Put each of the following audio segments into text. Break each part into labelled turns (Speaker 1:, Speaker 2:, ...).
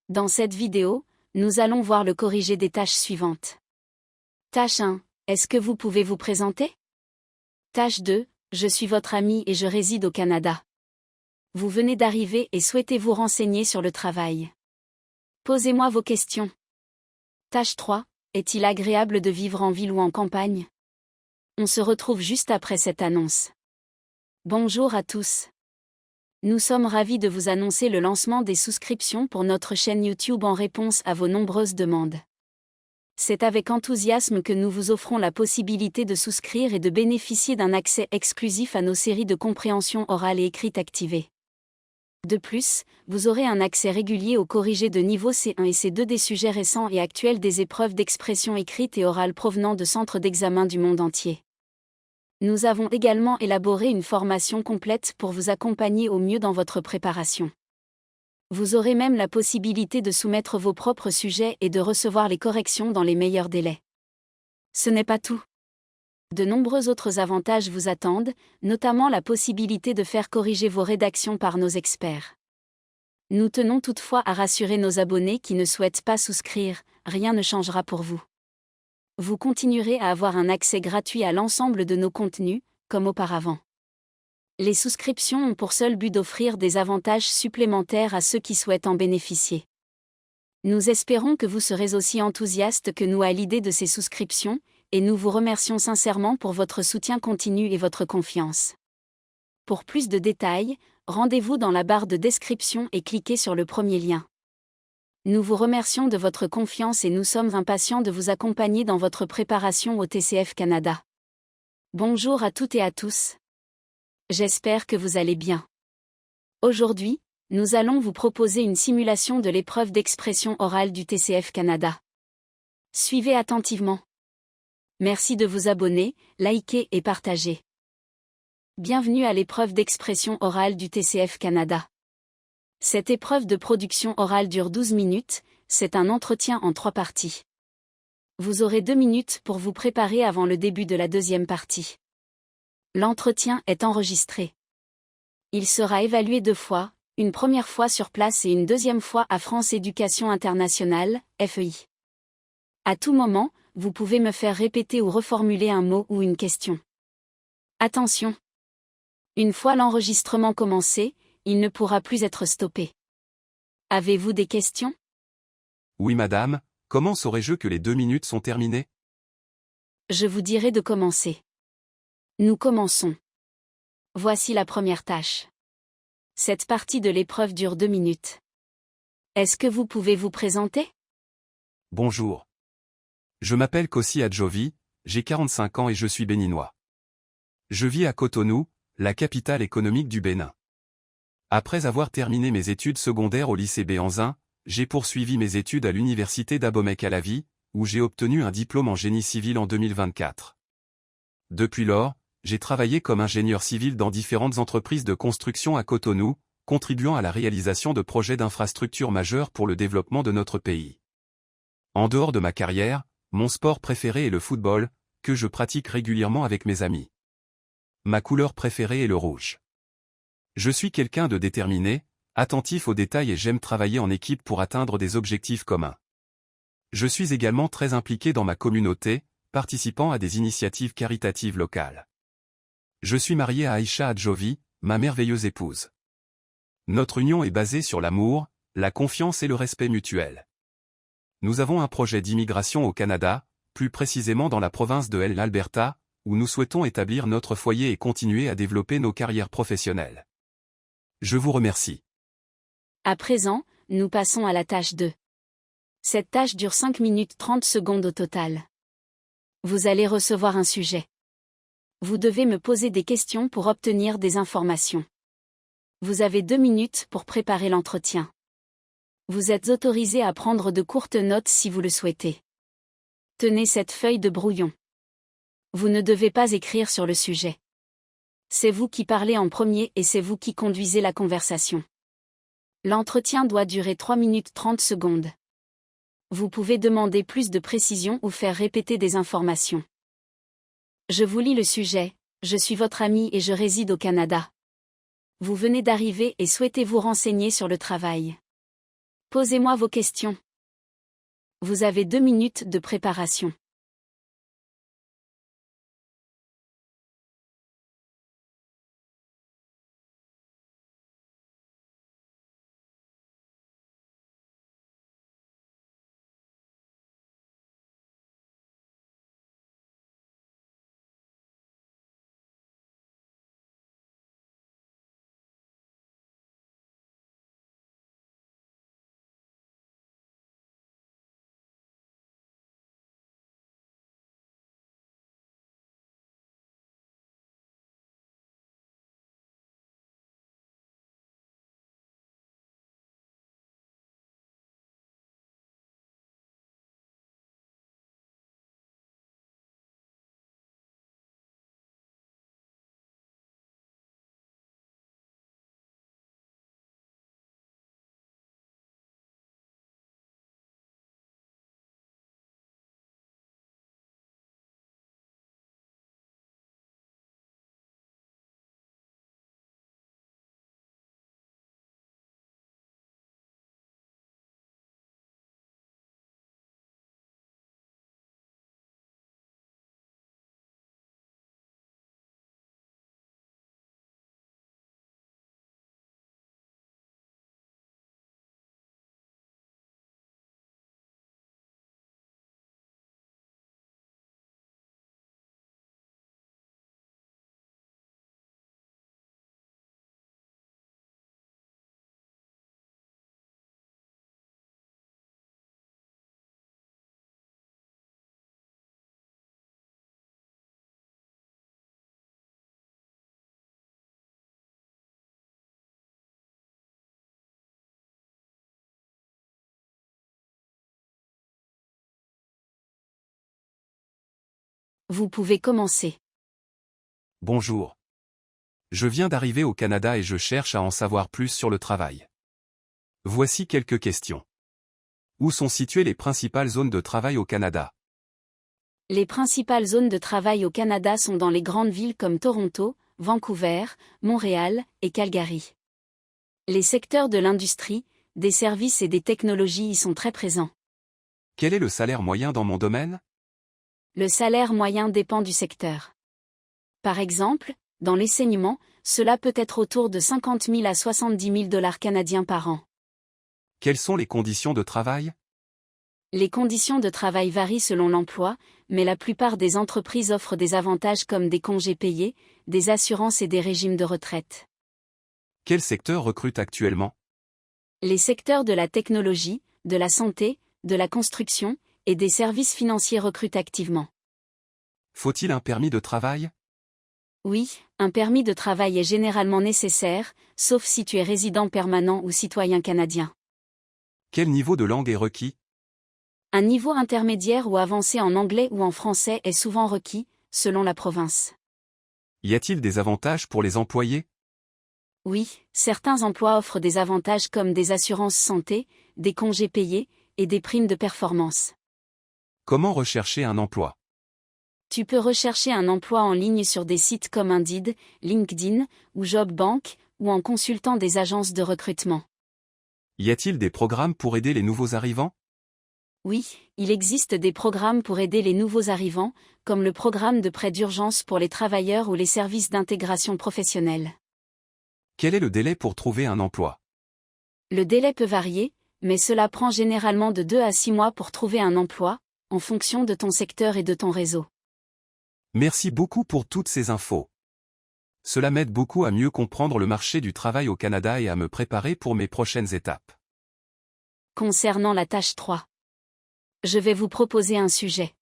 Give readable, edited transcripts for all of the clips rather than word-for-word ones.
Speaker 1: Dans cette vidéo, nous allons voir le corrigé des tâches suivantes. Tâche 1. Est-ce que vous pouvez vous présenter? Tâche 2. Je suis votre ami et je réside au Canada. Vous venez d'arriver et souhaitez vous renseigner sur le travail. Posez-moi vos questions. Tâche 3. Est-il agréable de vivre en ville ou en campagne? On se retrouve juste après cette annonce. Bonjour à tous. Nous sommes ravis de vous annoncer le lancement des souscriptions pour notre chaîne YouTube en réponse à vos nombreuses demandes. C'est avec enthousiasme que nous vous offrons la possibilité de souscrire et de bénéficier d'un accès exclusif à nos séries de compréhension orale et écrite activées. De plus, vous aurez un accès régulier aux corrigés de niveau C1 et C2 des sujets récents et actuels des épreuves d'expression écrite et orale provenant de centres d'examen du monde entier. Nous avons également élaboré une formation complète pour vous accompagner au mieux dans votre préparation. Vous aurez même la possibilité de soumettre vos propres sujets et de recevoir les corrections dans les meilleurs délais. Ce n'est pas tout. De nombreux autres avantages vous attendent, notamment la possibilité de faire corriger vos rédactions par nos experts. Nous tenons toutefois à rassurer nos abonnés qui ne souhaitent pas souscrire, rien ne changera pour vous. Vous continuerez à avoir un accès gratuit à l'ensemble de nos contenus, comme auparavant. Les souscriptions ont pour seul but d'offrir des avantages supplémentaires à ceux qui souhaitent en bénéficier. Nous espérons que vous serez aussi enthousiastes que nous à l'idée de ces souscriptions, et nous vous remercions sincèrement pour votre soutien continu et votre confiance. Pour plus de détails, rendez-vous dans la barre de description et cliquez sur le premier lien. Nous vous remercions de votre confiance et nous sommes impatients de vous accompagner dans votre préparation au TCF Canada. Bonjour à toutes et à tous. J'espère que vous allez bien. Aujourd'hui, nous allons vous proposer une simulation de l'épreuve d'expression orale du TCF Canada. Suivez attentivement. Merci de vous abonner, liker et partager. Bienvenue à l'épreuve d'expression orale du TCF Canada. Cette épreuve de production orale dure 12 minutes, c'est un entretien en 3 parties. Vous aurez 2 minutes pour vous préparer avant le début de la deuxième partie. L'entretien est enregistré. Il sera évalué 2 fois, une première fois sur place et une deuxième fois à France Éducation Internationale, FEI. À tout moment, vous pouvez me faire répéter ou reformuler un mot ou une question. Attention! Une fois l'enregistrement commencé, il ne pourra plus être stoppé. Avez-vous des questions?
Speaker 2: Oui madame, comment saurais-je que les 2 minutes sont terminées?
Speaker 1: Je vous dirai de commencer. Nous commençons. Voici la première tâche. Cette partie de l'épreuve dure 2 minutes. Est-ce que vous pouvez vous présenter?
Speaker 2: Bonjour. Je m'appelle Kossi Adjovi, j'ai 45 ans et je suis béninois. Je vis à Cotonou, la capitale économique du Bénin. Après avoir terminé mes études secondaires au lycée Béhanzin, j'ai poursuivi mes études à l'université d'Abomey-Calavi, où j'ai obtenu un diplôme en génie civil en 2024. Depuis lors, j'ai travaillé comme ingénieur civil dans différentes entreprises de construction à Cotonou, contribuant à la réalisation de projets d'infrastructures majeurs pour le développement de notre pays. En dehors de ma carrière, mon sport préféré est le football, que je pratique régulièrement avec mes amis. Ma couleur préférée est le rouge. Je suis quelqu'un de déterminé, attentif aux détails et j'aime travailler en équipe pour atteindre des objectifs communs. Je suis également très impliqué dans ma communauté, participant à des initiatives caritatives locales. Je suis marié à Aïcha Adjovi, ma merveilleuse épouse. Notre union est basée sur l'amour, la confiance et le respect mutuel. Nous avons un projet d'immigration au Canada, plus précisément dans la province de l'Alberta, où nous souhaitons établir notre foyer et continuer à développer nos carrières professionnelles. Je vous remercie.
Speaker 1: À présent, nous passons à la tâche 2. Cette tâche dure 5 minutes 30 secondes au total. Vous allez recevoir un sujet. Vous devez me poser des questions pour obtenir des informations. Vous avez 2 minutes pour préparer l'entretien. Vous êtes autorisé à prendre de courtes notes si vous le souhaitez. Tenez cette feuille de brouillon. Vous ne devez pas écrire sur le sujet. C'est vous qui parlez en premier et c'est vous qui conduisez la conversation. L'entretien doit durer 3 minutes 30 secondes. Vous pouvez demander plus de précision ou faire répéter des informations. Je vous lis le sujet. Je suis votre ami et je réside au Canada. Vous venez d'arriver et souhaitez vous renseigner sur le travail. Posez-moi vos questions. Vous avez 2 minutes de préparation. Vous pouvez commencer.
Speaker 2: Bonjour. Je viens d'arriver au Canada et je cherche à en savoir plus sur le travail. Voici quelques questions. Où sont situées les principales zones de travail au Canada?
Speaker 1: Les principales zones de travail au Canada sont dans les grandes villes comme Toronto, Vancouver, Montréal et Calgary. Les secteurs de l'industrie, des services et des technologies y sont très présents.
Speaker 2: Quel est le salaire moyen dans mon domaine?
Speaker 1: Le salaire moyen dépend du secteur. Par exemple, dans l'enseignement, cela peut être autour de 50 000 à 70 000 dollars canadiens par an.
Speaker 2: Quelles sont les conditions de travail?
Speaker 1: Les conditions de travail varient selon l'emploi, mais la plupart des entreprises offrent des avantages comme des congés payés, des assurances et des régimes de retraite.
Speaker 2: Quel secteur recrute actuellement?
Speaker 1: Les secteurs de la technologie, de la santé, de la construction et des services financiers recrutent activement.
Speaker 2: Faut-il un permis de travail?
Speaker 1: Oui, un permis de travail est généralement nécessaire, sauf si tu es résident permanent ou citoyen canadien.
Speaker 2: Quel niveau de langue est requis?
Speaker 1: Un niveau intermédiaire ou avancé en anglais ou en français est souvent requis, selon la province.
Speaker 2: Y a-t-il des avantages pour les employés?
Speaker 1: Oui, certains emplois offrent des avantages comme des assurances santé, des congés payés et des primes de performance.
Speaker 2: Comment rechercher un emploi?
Speaker 1: Tu peux rechercher un emploi en ligne sur des sites comme Indeed, LinkedIn ou JobBank, ou en consultant des agences de recrutement.
Speaker 2: Y a-t-il des programmes pour aider les nouveaux arrivants?
Speaker 1: Oui, il existe des programmes pour aider les nouveaux arrivants, comme le programme de prêt d'urgence pour les travailleurs ou les services d'intégration professionnelle.
Speaker 2: Quel est le délai pour trouver un emploi?
Speaker 1: Le délai peut varier, mais cela prend généralement de 2 à 6 mois pour trouver un emploi, en fonction de ton secteur et de ton réseau.
Speaker 2: Merci beaucoup pour toutes ces infos. Cela m'aide beaucoup à mieux comprendre le marché du travail au Canada et à me préparer pour mes prochaines étapes.
Speaker 1: Concernant la tâche 3. Je vais vous proposer un sujet.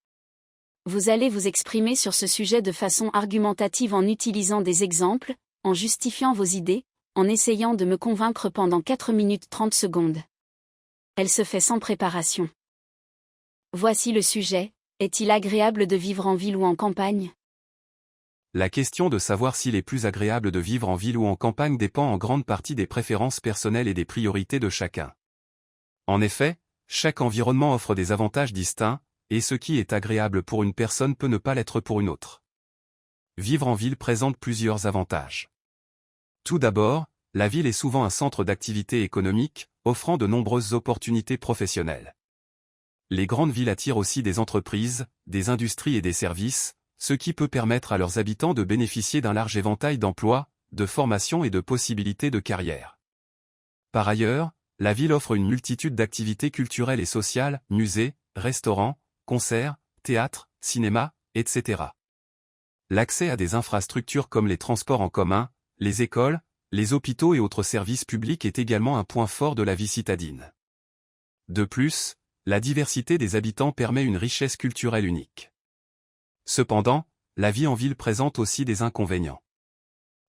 Speaker 1: Vous allez vous exprimer sur ce sujet de façon argumentative en utilisant des exemples, en justifiant vos idées, en essayant de me convaincre pendant 4 minutes 30 secondes. Elle se fait sans préparation. Voici le sujet. Est-il agréable de vivre en ville ou en campagne?
Speaker 2: La question de savoir s'il est plus agréable de vivre en ville ou en campagne dépend en grande partie des préférences personnelles et des priorités de chacun. En effet, chaque environnement offre des avantages distincts, et ce qui est agréable pour une personne peut ne pas l'être pour une autre. Vivre en ville présente plusieurs avantages. Tout d'abord, la ville est souvent un centre d'activité économique, offrant de nombreuses opportunités professionnelles. Les grandes villes attirent aussi des entreprises, des industries et des services, ce qui peut permettre à leurs habitants de bénéficier d'un large éventail d'emplois, de formations et de possibilités de carrière. Par ailleurs, la ville offre une multitude d'activités culturelles et sociales, musées, restaurants, concerts, théâtres, cinémas, etc. L'accès à des infrastructures comme les transports en commun, les écoles, les hôpitaux et autres services publics est également un point fort de la vie citadine. De plus, la diversité des habitants permet une richesse culturelle unique. Cependant, la vie en ville présente aussi des inconvénients.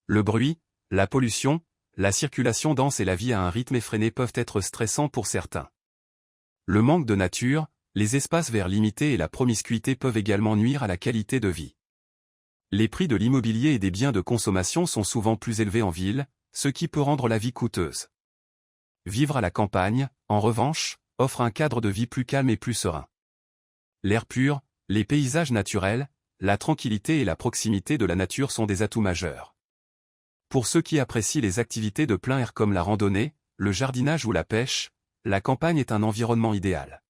Speaker 2: Le bruit, la pollution, la circulation dense et la vie à un rythme effréné peuvent être stressants pour certains. Le manque de nature, les espaces verts limités et la promiscuité peuvent également nuire à la qualité de vie. Les prix de l'immobilier et des biens de consommation sont souvent plus élevés en ville, ce qui peut rendre la vie coûteuse. Vivre à la campagne, en revanche, offre un cadre de vie plus calme et plus serein. L'air pur, les paysages naturels, la tranquillité et la proximité de la nature sont des atouts majeurs. Pour ceux qui apprécient les activités de plein air comme la randonnée, le jardinage ou la pêche, la campagne est un environnement idéal.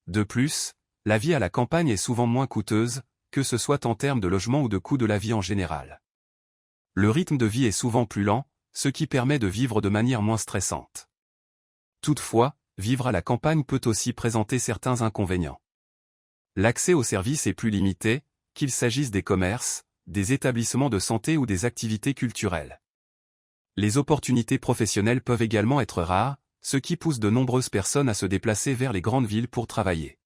Speaker 2: De plus, la vie à la campagne est souvent moins coûteuse, que ce soit en termes de logement ou de coût de la vie en général. Le rythme de vie est souvent plus lent, ce qui permet de vivre de manière moins stressante. Toutefois, vivre à la campagne peut aussi présenter certains inconvénients. L'accès aux services est plus limité, qu'il s'agisse des commerces, des établissements de santé ou des activités culturelles. Les opportunités professionnelles peuvent également être rares, ce qui pousse de nombreuses personnes à se déplacer vers les grandes villes pour travailler.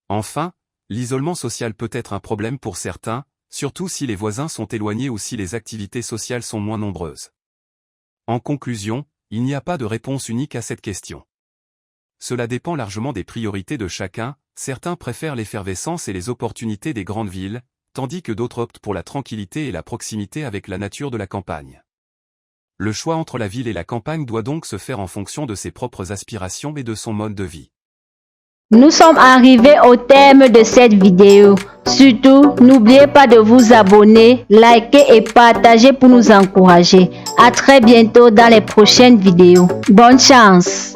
Speaker 2: Enfin, l'isolement social peut être un problème pour certains, surtout si les voisins sont éloignés ou si les activités sociales sont moins nombreuses. En conclusion, il n'y a pas de réponse unique à cette question. Cela dépend largement des priorités de chacun, certains préfèrent l'effervescence et les opportunités des grandes villes, tandis que d'autres optent pour la tranquillité et la proximité avec la nature de la campagne. Le choix entre la ville et la campagne doit donc se faire en fonction de ses propres aspirations et de son mode de vie.
Speaker 3: Nous sommes arrivés au terme de cette vidéo. Surtout, n'oubliez pas de vous abonner, liker et partager pour nous encourager. À très bientôt dans les prochaines vidéos. Bonne chance!